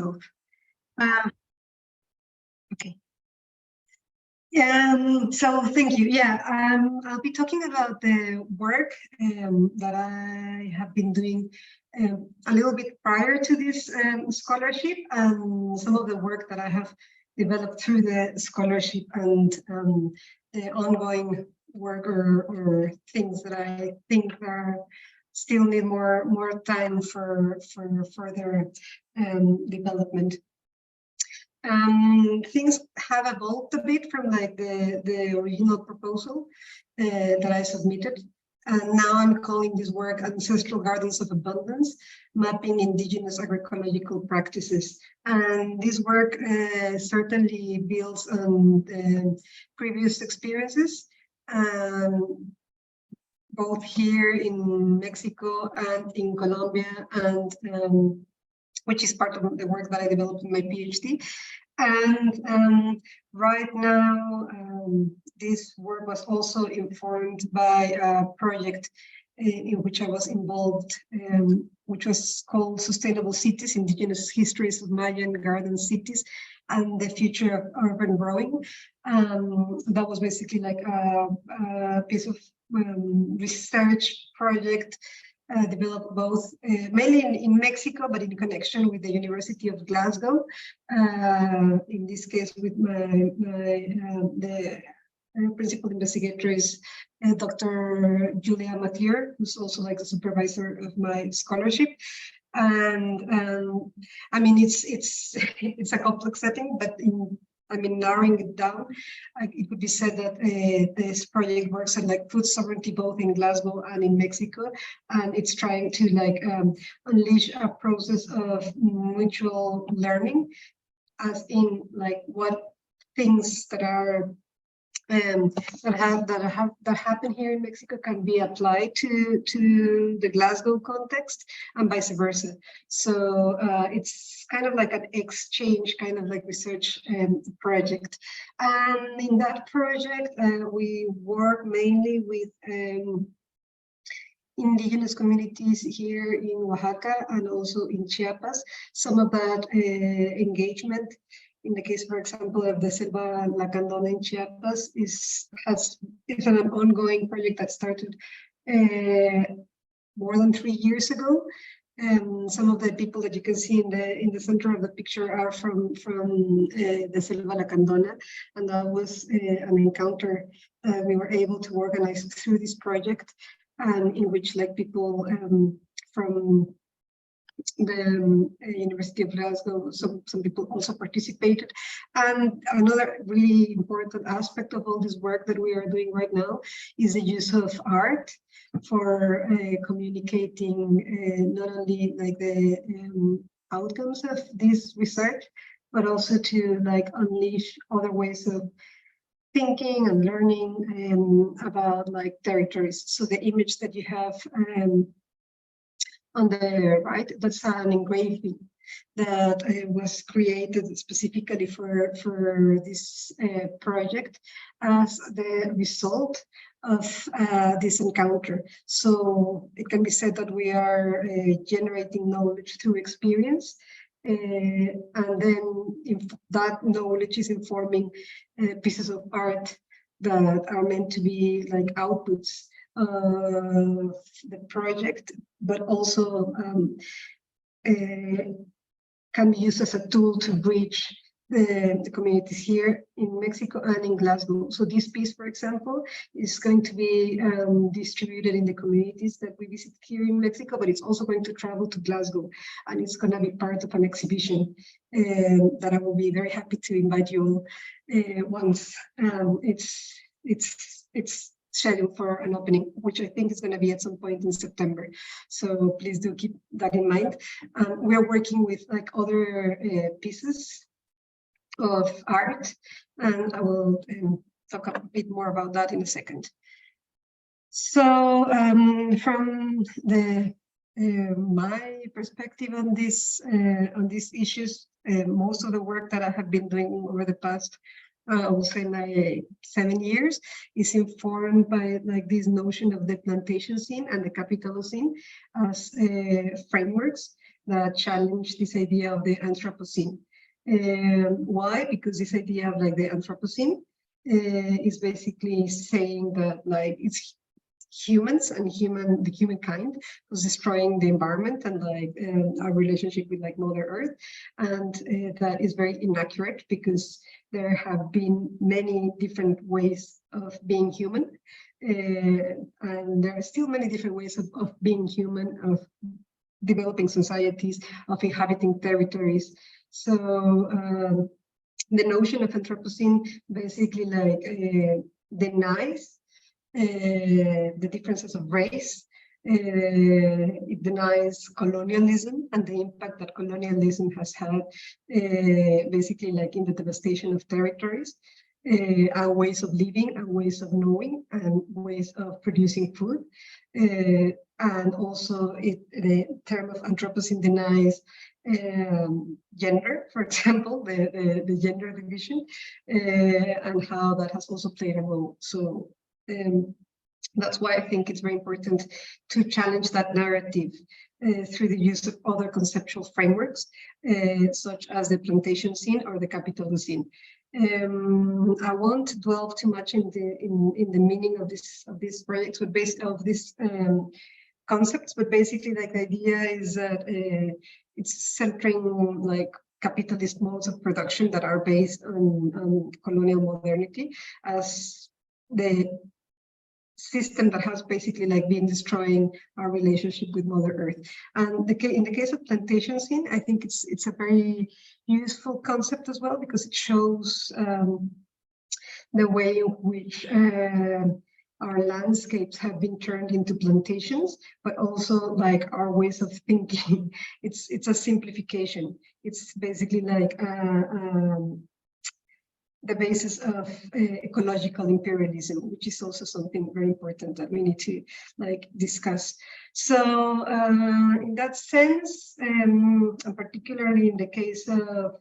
myself. Okay. So thank you. Yeah, I'll be talking about the work that I have been doing a little bit prior to this scholarship, and some of the work that I have developed through the scholarship, and the ongoing work or things that I think are still need more time for further development. Things have evolved a bit from like the original proposal that I submitted. And now I'm calling this work Ancestral Gardens of Abundance, Mapping Indigenous Agroecological Practices. And this work certainly builds on the previous experiences, both here in Mexico and in Colombia, and which is part of the work that I developed in my PhD. And right now, this work was also informed by a project in which I was involved, which was called Sustainable Cities, Indigenous Histories of Mayan Garden Cities and the Future of Urban Growing. That was basically like a piece of research project developed both mainly in Mexico, but in connection with the University of Glasgow. In this case, with the principal investigator is Dr. Julia Mathieu, who's also like the supervisor of my scholarship. And I mean, it's a complex setting, but narrowing it down, it could be said that this project works on like food sovereignty both in Glasgow and in Mexico, and it's trying to like unleash a process of mutual learning, as in like what things that are that happen here in Mexico can be applied to the Glasgow context and vice versa. So it's kind of like an exchange kind of like research project. And in that project, we work mainly with indigenous communities here in Oaxaca and also in Chiapas. Some of that engagement, in the case, for example, of the Selva Lacandona in Chiapas, is an ongoing project that started more than 3 years ago. Some of the people that you can see in the center of the picture are from the Selva Lacandona, and that was an encounter we were able to organize through this project, and in which like people from the University of Glasgow, some people also participated. And another really important aspect of all this work that we are doing right now is the use of art for communicating not only like the outcomes of this research, but also to like unleash other ways of thinking and learning about like territories. So the image that you have on the right, that's an engraving that was created specifically for this project as the result of this encounter. So it can be said that we are generating knowledge through experience, and then if that knowledge is informing pieces of art that are meant to be like outputs of the project, but also can be used as a tool to bridge the communities here in Mexico and in Glasgow. So this piece, for example, is going to be distributed in the communities that we visit here in Mexico, but it's also going to travel to Glasgow, and it's going to be part of an exhibition that I will be very happy to invite you all once it's scheduled for an opening, which I think is going to be at some point in September. So please do keep that in mind. We are working with like other pieces of art, and I will talk a bit more about that in a second. So from my perspective on these issues, most of the work that I have been doing over the past I would say like 7 years is informed by like this notion of the plantation scene and the capital scene as frameworks that challenge this idea of the Anthropocene. Why? Because this idea of like the Anthropocene is basically saying that like it's humans and the humankind was destroying the environment and like our relationship with like Mother Earth, and that is very inaccurate because there have been many different ways of being human, and there are still many different ways of being human, of developing societies, of inhabiting territories. So the notion of Anthropocene basically like denies the differences of race. It denies colonialism and the impact that colonialism has had basically like in the devastation of territories, and ways of living and ways of knowing and ways of producing food. And also the term of Anthropocene denies gender, for example, the gender division, and how that has also played a role. So that's why I think it's very important to challenge that narrative through the use of other conceptual frameworks, such as the plantation scene or the capital scene. I won't dwell too much in the meaning of this project, but based off this concepts, but basically like the idea is that it's centering like capitalist modes of production that are based on colonial modernity as the system that has basically like been destroying our relationship with Mother Earth. And in the case of plantation scene, I think it's a very useful concept as well, because it shows the way in which our landscapes have been turned into plantations, but also like our ways of thinking. It's a simplification. It's basically like the basis of ecological imperialism, which is also something very important that we need to like discuss. So in that sense, and particularly in the case of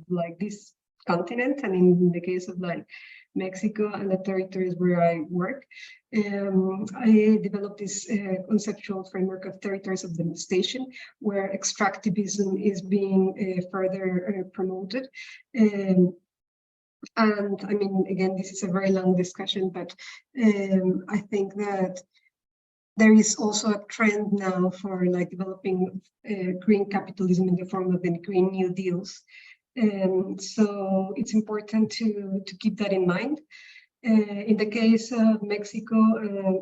like this continent, and in the case of like Mexico and the territories where I work, I developed this conceptual framework of territories of devastation, where extractivism is being further promoted. And I mean, again, this is a very long discussion, but I think that there is also a trend now for like developing green capitalism in the form of the Green New Deals. So it's important to keep that in mind. In the case of Mexico,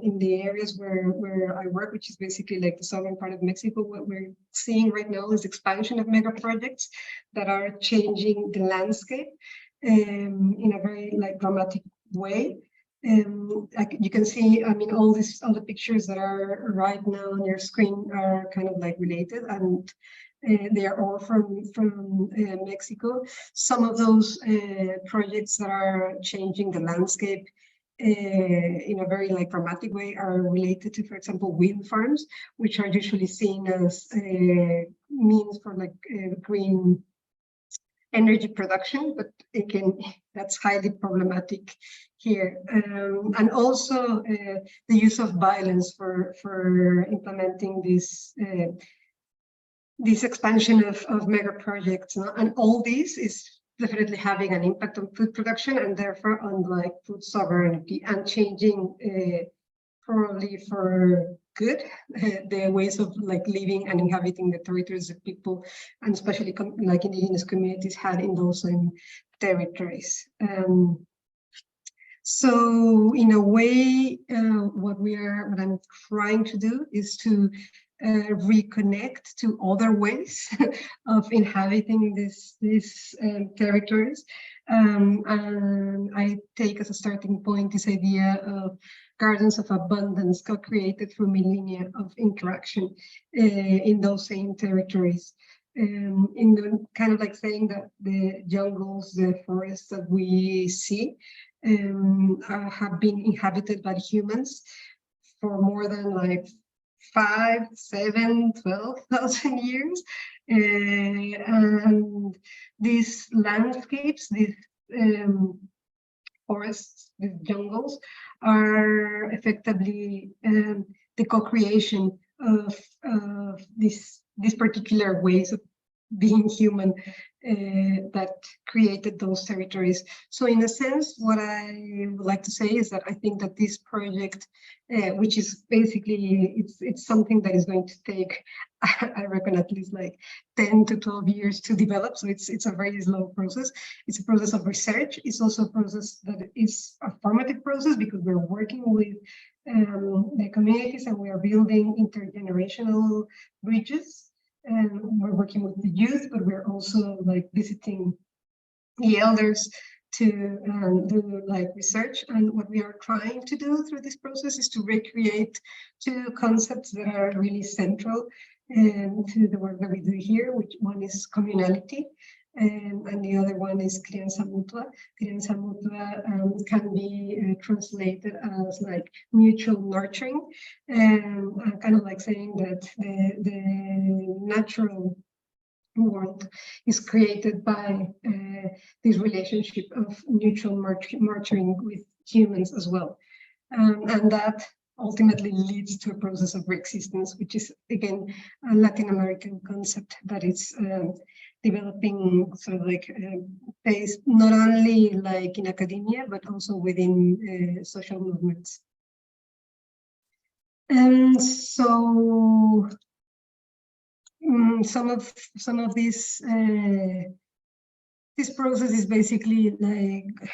in the areas where I work, which is basically like the southern part of Mexico, what we're seeing right now is expansion of mega projects that are changing the landscape in a very like dramatic way. Like you can see, I mean, all the pictures that are right now on your screen are kind of like related, and they are all from Mexico. Some of those projects that are changing the landscape in a very like dramatic way are related to, for example, wind farms, which are usually seen as means for like green energy production, but again, that's highly problematic here. And also the use of violence for implementing this expansion of mega projects, and all this is definitely having an impact on food production and therefore on like food sovereignty, and changing probably for good the ways of like living and inhabiting the territories that people, and especially like indigenous communities, had in those same territories. So in a way, what I'm trying to do is to reconnect to other ways of inhabiting these territories. And I take as a starting point this idea of gardens of abundance co-created through millennia of interaction in those same territories. In the kind of like saying that the jungles, the forests that we see have been inhabited by humans for more than like 5, 7, 12,000 years. And these landscapes, these forests, these jungles, are effectively the co-creation of this these particular ways of being human that created those territories. So in a sense, what I would like to say is that I think that this project, which is basically, it's something that is going to take, I reckon, at least like 10 to 12 years to develop. So it's a very slow process. It's a process of research. It's also a process that is a formative process because we're working with the communities and we are building intergenerational bridges. And we're working with the youth, but we're also like visiting the elders to do like research. And what we are trying to do through this process is to recreate two concepts that are really central to the work that we do here, which one is communality, and the other one is crianza mutua. Crianza mutua can be translated as like mutual nurturing, and kind of like saying that the natural world is created by this relationship of mutual nurturing with humans as well. And that ultimately leads to a process of reexistence, which is, again, a Latin American concept that is developing sort of like based not only like in academia, but also within social movements. And so some of this this process is basically like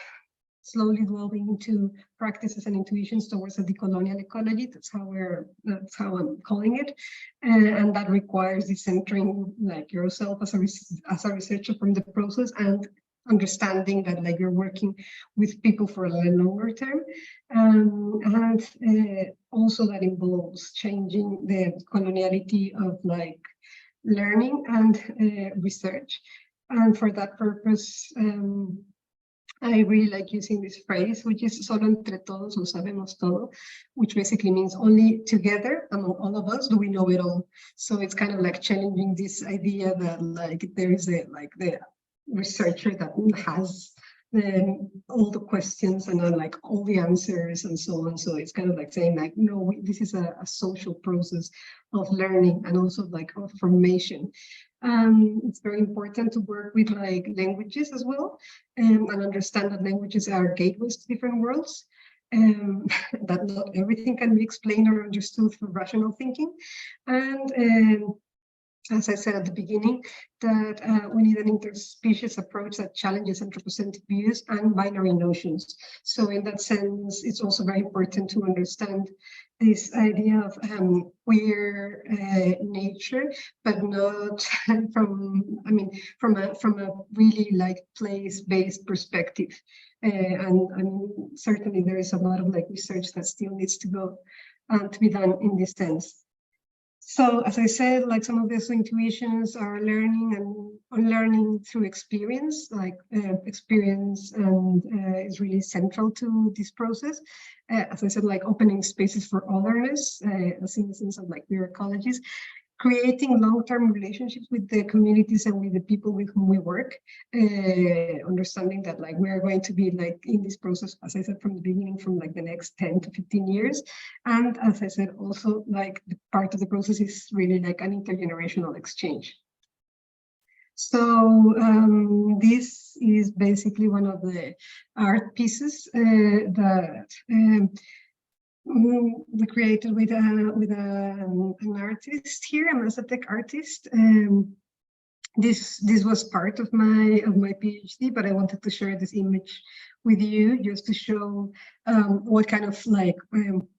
slowly delving into practices and intuitions towards a decolonial ecology. That's how I'm calling it, and that requires decentering like yourself as a researcher from the process and understanding that like you're working with people for a longer term, and also that involves changing the coloniality of like learning and research. And for that purpose, I really like using this phrase, which is solo entre todos lo sabemos todo, which basically means only together among all of us do we know it all. So it's kind of like challenging this idea that like there is a like the researcher that has all the questions and like all the answers and so on. So it's kind of like saying like, no, this is a social process of learning and also like of formation. It's very important to work with like languages as well, and understand that languages are gateways to different worlds, that not everything can be explained or understood through rational thinking. And as I said at the beginning, that we need an interspecies approach that challenges anthropocentric views and binary notions. So in that sense, it's also very important to understand this idea of queer nature, but not from a really like place-based perspective. And certainly there is a lot of like research that still needs to go to be done in this sense. So as I said, like some of these intuitions are learning and unlearning through experience, like experience and is really central to this process. As I said, like opening spaces for otherness, as in the sense of like queer ecologies, creating long-term relationships with the communities and with the people with whom we work, understanding that like we're going to be like in this process, as I said from the beginning, from like the next 10 to 15 years. And as I said, also like the part of the process is really like an intergenerational exchange. So this is basically one of the art pieces that we created with an artist here, a Mazatec artist. This was part of my PhD, but I wanted to share this image with you just to show what kind of like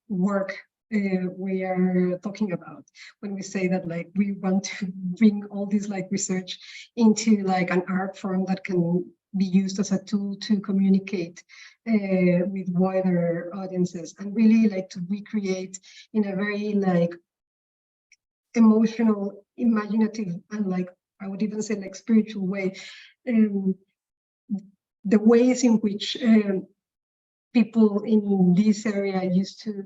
work we are talking about when we say that like we want to bring all this like research into like an art form that can be used as a tool to communicate with wider audiences, and really like to recreate in a very like emotional, imaginative, and like I would even say like spiritual way, the ways in which people in this area used to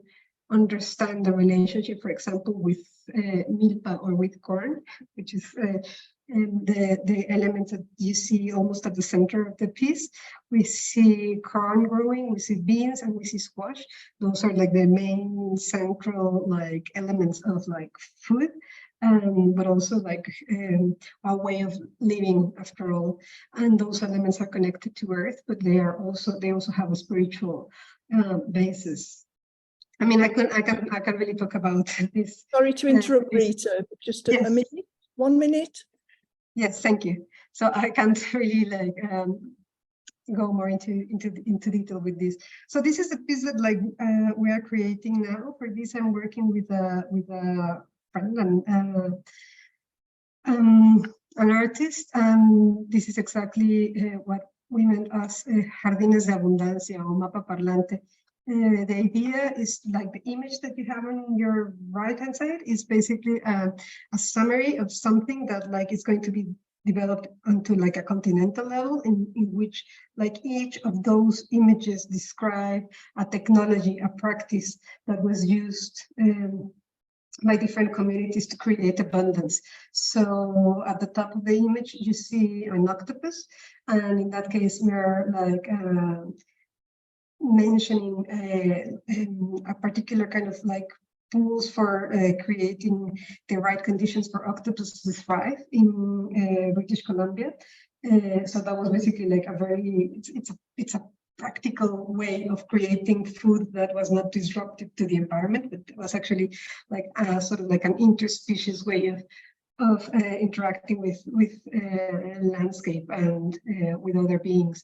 understand the relationship, for example, with milpa or with corn, which is the elements that you see almost at the center of the piece. We see corn growing, we see beans, and we see squash. Those are like the main central like elements of like food. but also like our way of living after all. And those elements are connected to earth, but they also have a spiritual basis. I mean, I can really talk about this. Sorry to interrupt, Rita, but just a minute, 1 minute. Yes, thank you. So I can't really like go more into detail with this. So this is a piece that like we are creating now. For this, I'm working with a friend and an artist, and this is exactly what we meant as Jardines de Abundancia or Mapa Parlante. The idea is like the image that you have on your right-hand side is basically a summary of something that like is going to be developed onto like a continental level, in which like each of those images describe a technology, a practice that was used by different communities to create abundance. So at the top of the image, you see an octopus, and in that case, we are like mentioning a particular kind of like tools for creating the right conditions for octopus to thrive in British Columbia. So that was basically like a very, it's a practical way of creating food that was not disruptive to the environment, but it was actually like a sort of like an interspecies way of interacting with landscape and with other beings.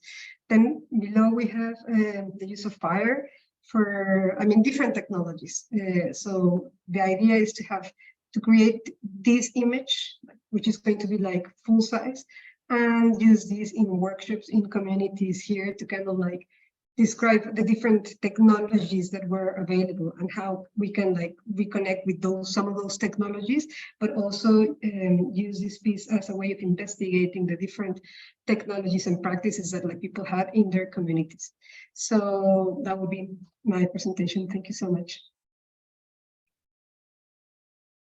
Then below we have the use of fire for, I mean, different technologies. So the idea is to create this image, which is going to be like full size, and use these in workshops in communities here to kind of like describe the different technologies that were available and how we can like reconnect with some of those technologies, but also use this piece as a way of investigating the different technologies and practices that like people had in their communities. So that would be my presentation. Thank you so much.